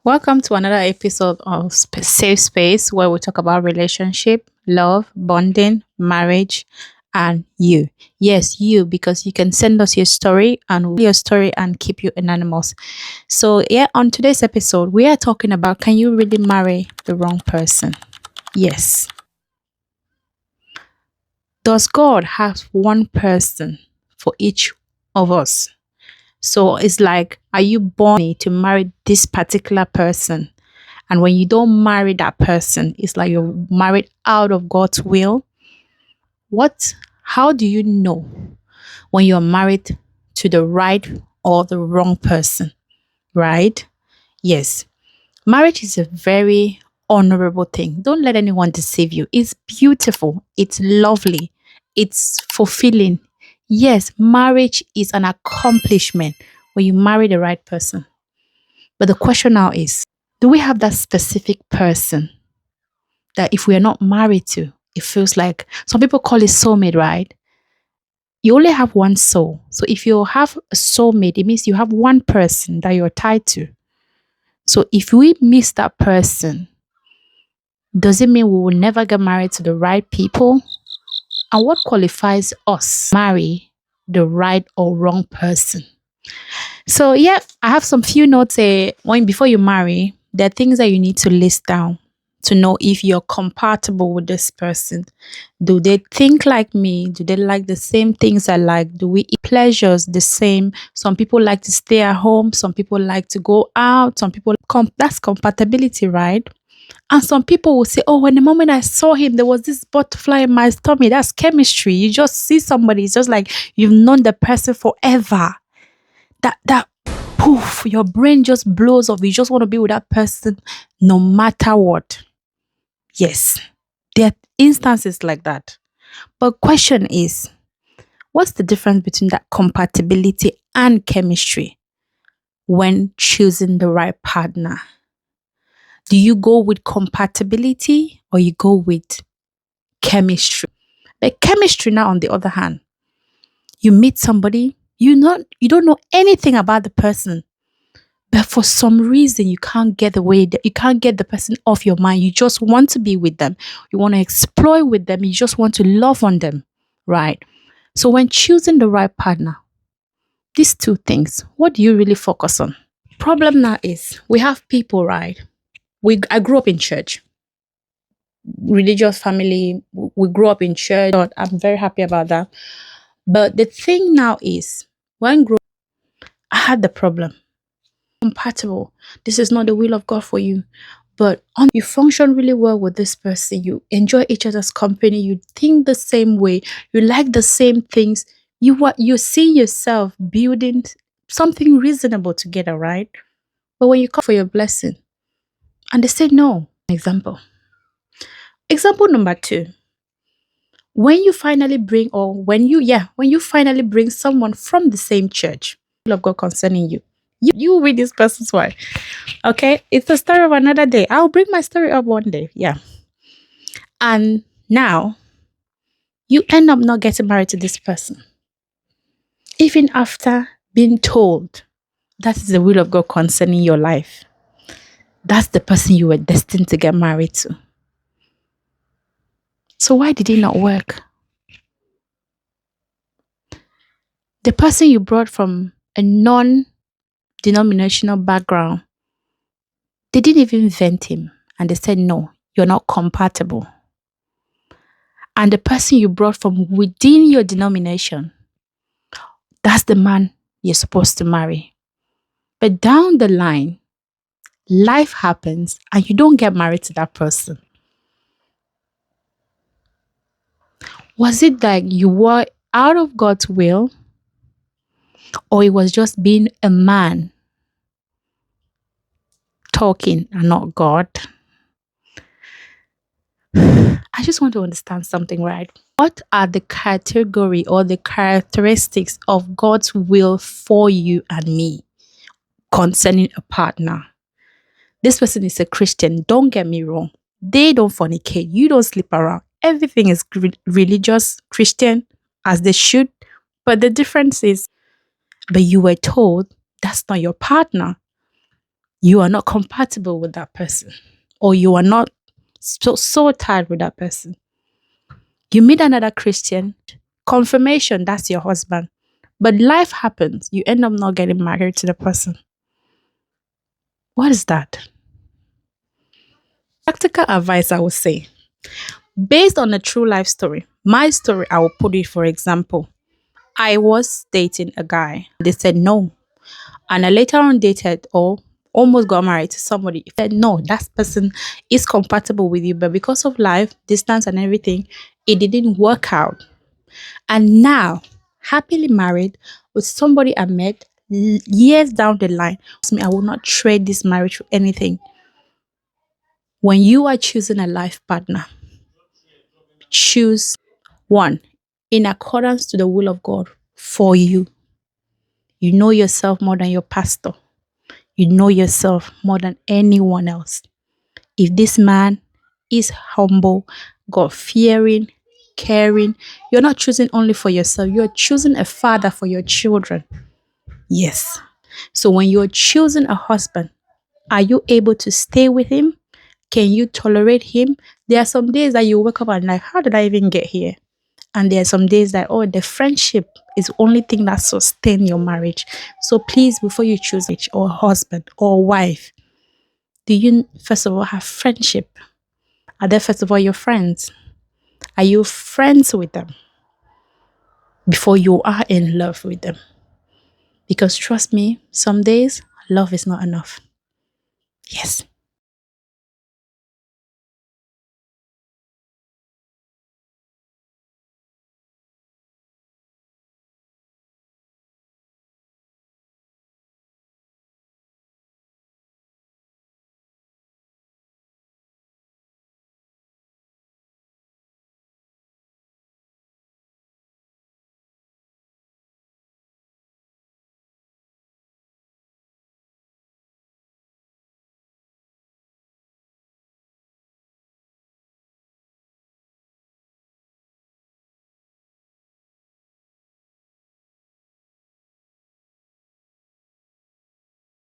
Welcome to another episode of Safe Space where we talk about relationship, love, bonding, marriage, and you. Yes, you, because you can send us your story and we'll read your story and keep you anonymous. So, yeah, on today's episode, we are talking about, can you really marry the wrong person? Yes. Does God have one person for each of us? So it's like, are you born to marry this particular person? And when you don't marry that person, it's like you're married out of God's will. How do you know when you're married to the right or the wrong person? Right? Yes. Marriage is a very honorable thing. Don't let anyone deceive you. It's beautiful. It's lovely. It's fulfilling. Yes, marriage is an accomplishment when you marry the right person. But the question now is, do we have that specific person that if we are not married to, it feels like some people call it soulmate, right? You only have one soul. So if you have a soulmate, it means you have one person that you're tied to. So if we miss that person, does it mean we will never get married to the right people? And what qualifies us to marry the right or wrong person? So yeah, I have some few notes. Before you marry, there are things that you need to list down to know if you're compatible with this person. Do they think like me? Do they like the same things I like? Do we eat pleasures the same? Some people like to stay at home. Some people like to go out. Some people that's compatibility, right? And some people will say, oh, when the moment I saw him, there was this butterfly in my stomach. That's chemistry. You just see somebody. It's just like you've known the person forever. That poof, your brain just blows off. You just want to be with that person no matter what. Yes, there are instances like that. But question is, what's the difference between that compatibility and chemistry when choosing the right partner? Do you go with compatibility or you go with chemistry? But chemistry now, on the other hand, you meet somebody, you don't know anything about the person, but for some reason you can't get the person off your mind. You just want to be with them. You want to explore with them. You just want to love on them, right? So when choosing the right partner, these two things, what do you really focus on? Problem now is we have people, right? I grew up in church, religious family. We grew up in church. I'm very happy about that. But the thing now is, I had the problem. Compatible. This is not the will of God for you. But you function really well with this person. You enjoy each other's company. You think the same way. You like the same things. You see yourself building something reasonable together, right? But when you come for your blessing, and they say no. Example number 2. When you finally bring someone from the same church, will of God concerning you. You read this person's word. Okay, it's the story of another day. I'll bring my story up one day. Yeah. And now you end up not getting married to this person. Even after being told that is the will of God concerning your life. That's the person you were destined to get married to. So why did it not work? The person you brought from a non-denominational background, they didn't even vent him. And they said, no, you're not compatible. And the person you brought from within your denomination, that's the man you're supposed to marry. But down the line, life happens and you don't get married to that person. Was it like you were out of God's will? Or it was just being a man talking and not God? I just want to understand something, right? What are the category or the characteristics of God's will for you and me concerning a partner? This person is a Christian. Don't get me wrong. They don't fornicate. You don't sleep around. Everything is religious, Christian, as they should. But the difference is, but you were told that's not your partner. You are not compatible with that person, or you are not so tired with that person. You meet another Christian, confirmation, that's your husband. But life happens. You end up not getting married to the person. What is that? Practical advice, I would say, based on a true life story. My story, I will put it for example. I was dating a guy. They said no. And I later on dated or almost got married to somebody. Said no, that person is compatible with you. But because of life, distance, and everything, it didn't work out. And now, happily married with somebody I met years down the line. Me, I will not trade this marriage for anything. When you are choosing a life partner, choose one in accordance to the will of God for you. You know yourself more than your pastor. You know yourself more than anyone else. If this man is humble, God fearing, caring, you're not choosing only for yourself, you're choosing a father for your children. Yes. So when you're choosing a husband, are you able to stay with him? Can you tolerate him? There are some days that you wake up and like, how did I even get here? And there are some days that, oh, the friendship is the only thing that sustains your marriage. So please, before you choose a or husband or wife, do you first of all have friendship? Are they first of all your friends? Are you friends with them before you are in love with them? Because trust me, some days love is not enough. Yes.